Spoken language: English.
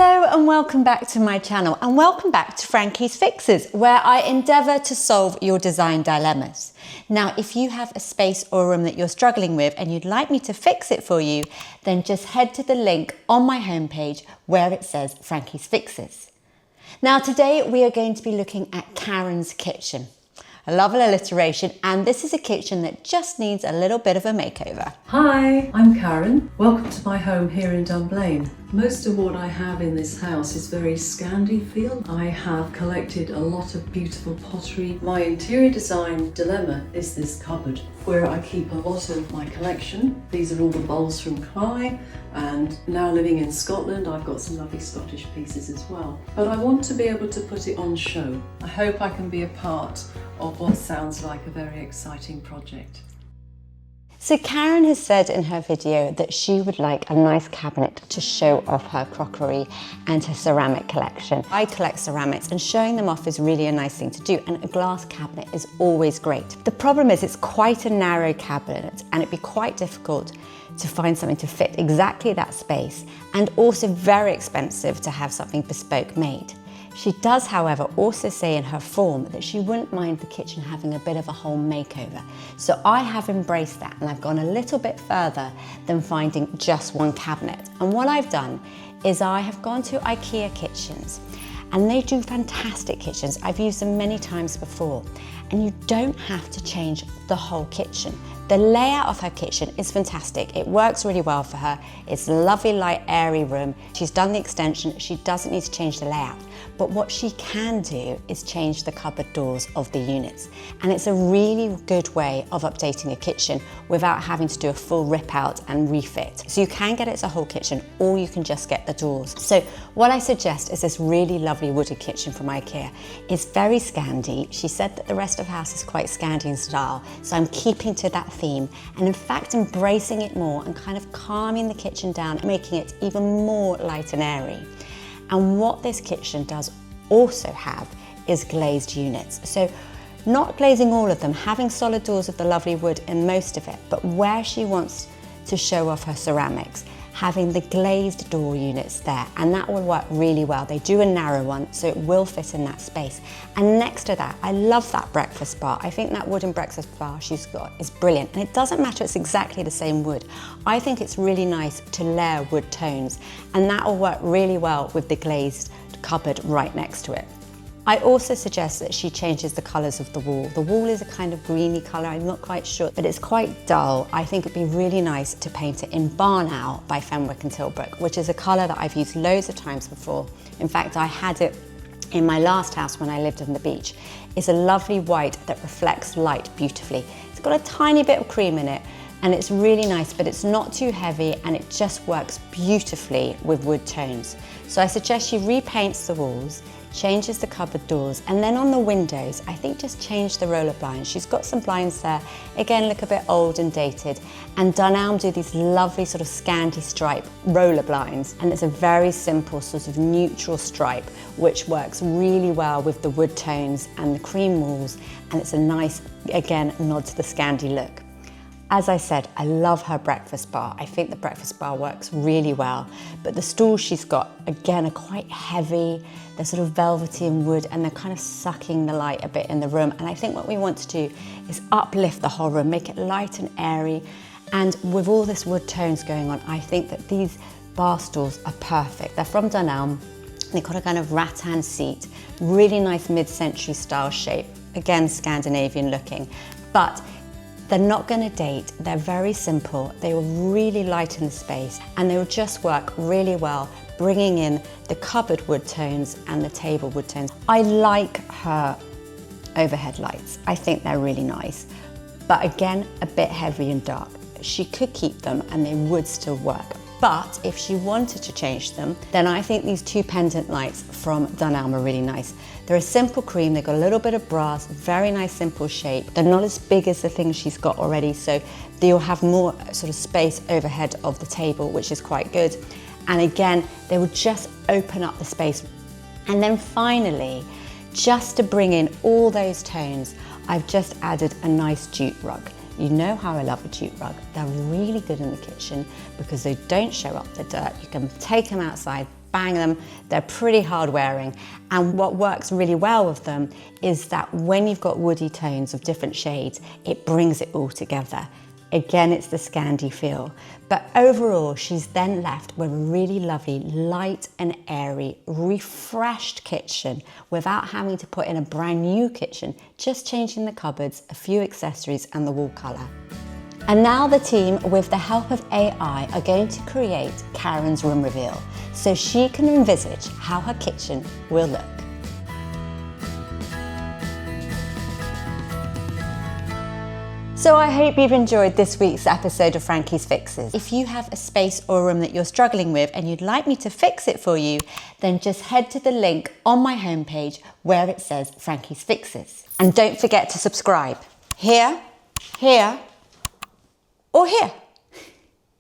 Hello and welcome back to my channel, and welcome back to Frankie's Fixes, where I endeavour to solve your design dilemmas. Now, if you have a space or a room that you're struggling with and you'd like me to fix it for you, then just head to the link on my homepage where it says Frankie's Fixes. Now, today we are going to be looking at Karen's kitchen. I love an alliteration, and this is a kitchen that just needs a little bit of a makeover. Hi, I'm Karen. Welcome to my home here in Dunblane. Most of what I have in this house is very Scandi feel. I have collected a lot of beautiful pottery. My interior design dilemma is this cupboard where I keep a lot of my collection. These are all the bowls from Cly, and now living in Scotland I've got some lovely Scottish pieces as well. But I want to be able to put it on show. I hope I can be a part of what sounds like a very exciting project. So Karen has said in her video that she would like a nice cabinet to show off her crockery and her ceramic collection. I collect ceramics and showing them off is really a nice thing to do, and a glass cabinet is always great. The problem is it's quite a narrow cabinet and it'd be quite difficult to find something to fit exactly that space, and also very expensive to have something bespoke made. She does, however, also say in her form that she wouldn't mind the kitchen having a bit of a home makeover. So I have embraced that, and I've gone a little bit further than finding just one cabinet. And what I've done is I have gone to IKEA kitchens, and they do fantastic kitchens. I've used them many times before, and you don't have to change the whole kitchen. The layout of her kitchen is fantastic. It works really well for her. It's a lovely, light, airy room. She's done the extension. She doesn't need to change the layout. But what she can do is change the cupboard doors of the units. And it's a really good way of updating a kitchen without having to do a full rip out and refit. So you can get it as a whole kitchen, or you can just get the doors. So what I suggest is this really lovely wooded kitchen from IKEA. It's very Scandi. She said that the rest of the house is quite Scandi in style. So I'm keeping to that theme, and in fact embracing it more and kind of calming the kitchen down, making it even more light and airy. And what this kitchen does also have is glazed units. So not glazing all of them, having solid doors of the lovely wood in most of it, but where she wants to show off her ceramics, having the glazed door units there, and that will work really well. They do a narrow one, so it will fit in that space. And next to that, I love that breakfast bar. I think that wooden breakfast bar she's got is brilliant, and it doesn't matter it's exactly the same wood. I think it's really nice to layer wood tones, and that will work really well with the glazed cupboard right next to it. I also suggest that she changes the colours of the wall. The wall is a kind of greeny colour, I'm not quite sure, but it's quite dull. I think it'd be really nice to paint it in Barn Owl by Fenwick and Tilbrook, which is a colour that I've used loads of times before. In fact, I had it in my last house when I lived on the beach. It's a lovely white that reflects light beautifully. It's got a tiny bit of cream in it, and it's really nice, but it's not too heavy, and it just works beautifully with wood tones. So I suggest she repaints the walls, changes the cupboard doors, and then on the windows, I think just change the roller blinds. She's got some blinds there, again look a bit old and dated, and Dunelm do these lovely sort of Scandi stripe roller blinds, and it's a very simple sort of neutral stripe which works really well with the wood tones and the cream walls, and it's a nice, again, nod to the Scandi look. As I said, I love her breakfast bar. I think the breakfast bar works really well, but the stools she's got, again, are quite heavy. They're sort of velvety and wood, and they're kind of sucking the light a bit in the room. And I think what we want to do is uplift the whole room, make it light and airy. And with all this wood tones going on, I think that these bar stools are perfect. They're from Dunelm. They've got a kind of rattan seat, really nice mid-century style shape. Again, Scandinavian looking, but they're not going to date, they're very simple, they will really lighten the space, and they will just work really well, bringing in the cupboard wood tones and the table wood tones. I like her overhead lights, I think they're really nice, but again, a bit heavy and dark. She could keep them and they would still work. But if she wanted to change them, then I think these two pendant lights from Dunelm are really nice. They're a simple cream, they've got a little bit of brass, very nice simple shape. They're not as big as the things she's got already, so you'll have more sort of space overhead of the table, which is quite good. And again, they will just open up the space. And then finally, just to bring in all those tones, I've just added a nice jute rug. You know how I love a jute rug. They're really good in the kitchen because they don't show up the dirt. You can take them outside, bang them. They're pretty hard wearing. And what works really well with them is that when you've got woody tones of different shades, it brings it all together. Again, it's the Scandi feel. But overall, she's then left with a really lovely, light and airy, refreshed kitchen without having to put in a brand new kitchen, just changing the cupboards, a few accessories and the wall colour. And now the team, with the help of AI, are going to create Karen's room reveal so she can envisage how her kitchen will look. So I hope you've enjoyed this week's episode of Frankie's Fixes. If you have a space or a room that you're struggling with and you'd like me to fix it for you, then just head to the link on my homepage where it says Frankie's Fixes. And don't forget to subscribe. Here, here, or here.